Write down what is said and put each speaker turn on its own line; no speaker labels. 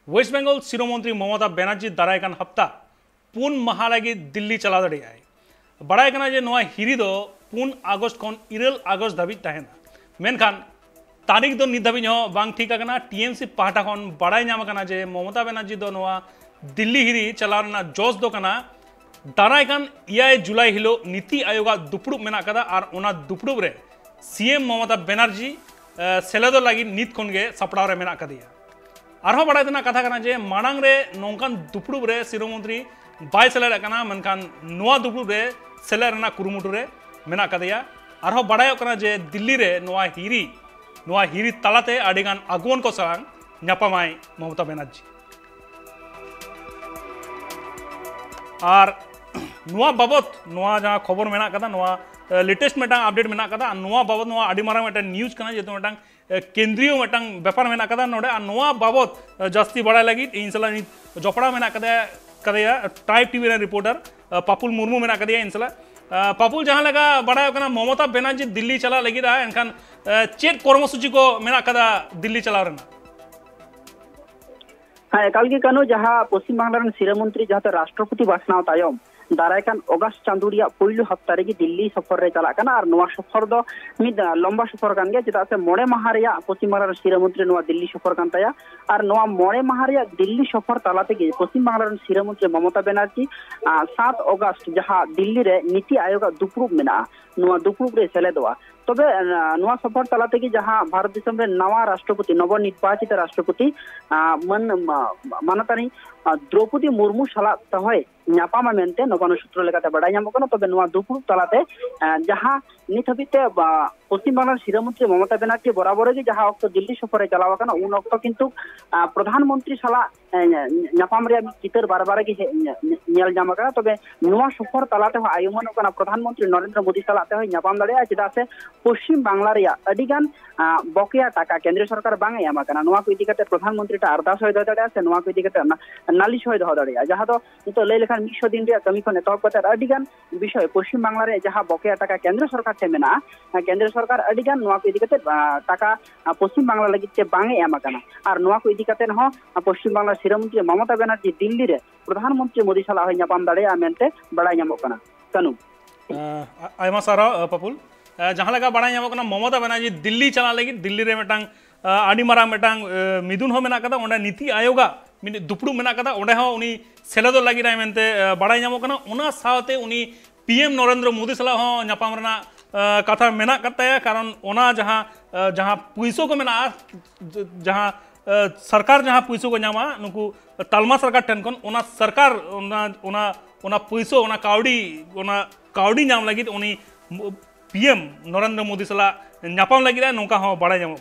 waste Bengal शिरोमंत्री Mamata Banerjee दारायकान हफ्ता 4 माह लगी दिल्ली चला दाड़ेयाय बड़ाय कना जे नोआ हिरी दो 4 आगस्ट खन 9 आगस्ट धाबी तहना मेनखान तारीख दो नित धाबी बांग ठीक आकना टीएमसी पाहटा खन बड़ाय नाम आकना जे ममता बनर्जी दो नोआ दिल्ली हिरी चलाव रना जोश दो कना दारायकान 9 जुलाई हिलो नीति आयोग दुपड़ुब मेना कदा और ओना दुपड़ुब रे सीएम ममता बनर्जी सेलेदो लगी नित खन गे सपड़ाव रे मेना कदिया आरहो बड़ा देना कथा करना जे मांग रे नौकान दुपड़ुब रे शिरोमंत्री बाय सेलेद कना मनखान नोआ दुपड़ुब रे सेलेद रना कुरुमुटु रे मेना कदिया आरहो बड़ाय कना जे दिल्ली रे नोआ हिरी तालाते आडिगान आगुवन को सांग न्यापामाय ममता बनर्जी और नोआ बाबत नोआ जहाँ खबर मेना कदा नोआ लेटेस्ट मेटा अपडेट मेना कदा नोआ बाबत नोआ आडी मारा मेटा न्यूज कना जेतो मेटा केंद्रीय मेटा व्यापार मेना कदा नोडे आ नोआ बाबत जास्ती बड़ा लगी इन सला जपड़ा मेना कदा टाइप टीवी रे रिपोर्टर पापुल मुर्मू मेना कदा इन सला पापुल जहाँ लगा बड़ा कना ममता बनर्जी दिल्ली चला लगी रहा एनखान चेक कर्मसूची को मेना कदा दिल्ली चला रना
हाँ एकाल के कानो जहाँ पश्चिम बांग्ला शिरोमंत्री जहाँ राष्ट्रपति भाषण तायम दारायकान अगस्त चांदू पहलू हफ्ता रे दिल्ली सफर रे चला और नवा सफर दो मिद लंबा सफर कान गया चेदा से मोड़े माह रे पश्चिम बांग्ला शिरोमंत्री नवा दिल्ली सफर कान ताया और नवा मोड़े माह रे दिल्ली सफर तालाते गे पश्चिम बांग्ला शिरोमंत्री ममता बनर्जी 7 अगस्त जहाँ दिल्ली रे नीति आयोग दुपड़ुब मेना नवा दुपड़ुब रे सेलेदवा तबे नवा सफर तालाते गे जहाँ भारत देशम रे नवा राष्ट्रपति नवनिर्वाचित राष्ट्रपति मानतानी द्रौपदी मुर्मू साला तहय न्यापामा मेनते नबानु सूत्र लेकाते बड़ाय नामकनो तबे नवा दुपड़ुब तालाते जहाँ नित हबिते पश्चिम बांग्ला शिरोमंत्री ममता बनर्जी बराबर गे जहाँ अक्तो दिल्ली सफर चलावा कना उन अक्तो किंतु प्रधानमंत्री साला न्यापाम रे चितर बार बार गे नेल जामा कना तबे नवा सफर तालाते आयोमन कना प्रधानमंत्री नरेंद्र मोदी साला ते न्यापाम दाड़े चेदा से पश्चिम बांग्ला रे अडिगान बकेया टाका केंद्र सरकार बांग एमा कना नवा को इदी कते प्रधानमंत्री टा अरदास होय दाड़े से नवा को इदी कते नालिश होय दाड़े जहाँ तो नितो लय लेखान 100 दिन रे कमी खने तब कते अडिगान विषय पश्चिम बांग्ला रे जहाँ बकेया टाका केंद्र सरकार ते मेना केंद्र सरकार अडिगान नवा को इदी कते टाका पश्चिम बांग्ला लगी ते बांग एमा कना और नवा को इदी कते न पश्चिम बांग्ला शिरोमंत्री ममता बनर्जी दिल्ली रे प्रधानमंत्री मोदी साला होय न्यापाम दाड़े मेनते बड़ाय नामो कना कानू
आयमा सारा पपुल जहाँ लगा बड़ा नाम कना ममता बनर्जी दिल्ली चला लगी दिल्ली रे मेटांग आडी मारा मेटांग मिदुन हो मेना कदा ओंडे नीति आयोग दुपड़ू मेना कदा ओंडे हो उनी सेलेदो लगी राय मेनते बड़ा नाम कना ओना सावते उनी पीएम नरेंद्र मोदी सला हो न्यापाम रना कथा मेना कताया कारण ओना जहाँ पुइसो को मेना जहाँ सरकार जहाँ पुइसो को नामा नुकु तालमा सरकार ठेन कन ओना सरकार ओना पुइसो ओना कावड़ी नाम लगी उनी पीएम नरेंद्र मोदी सला न्यापाम लगी नौका हो बड़ा नाम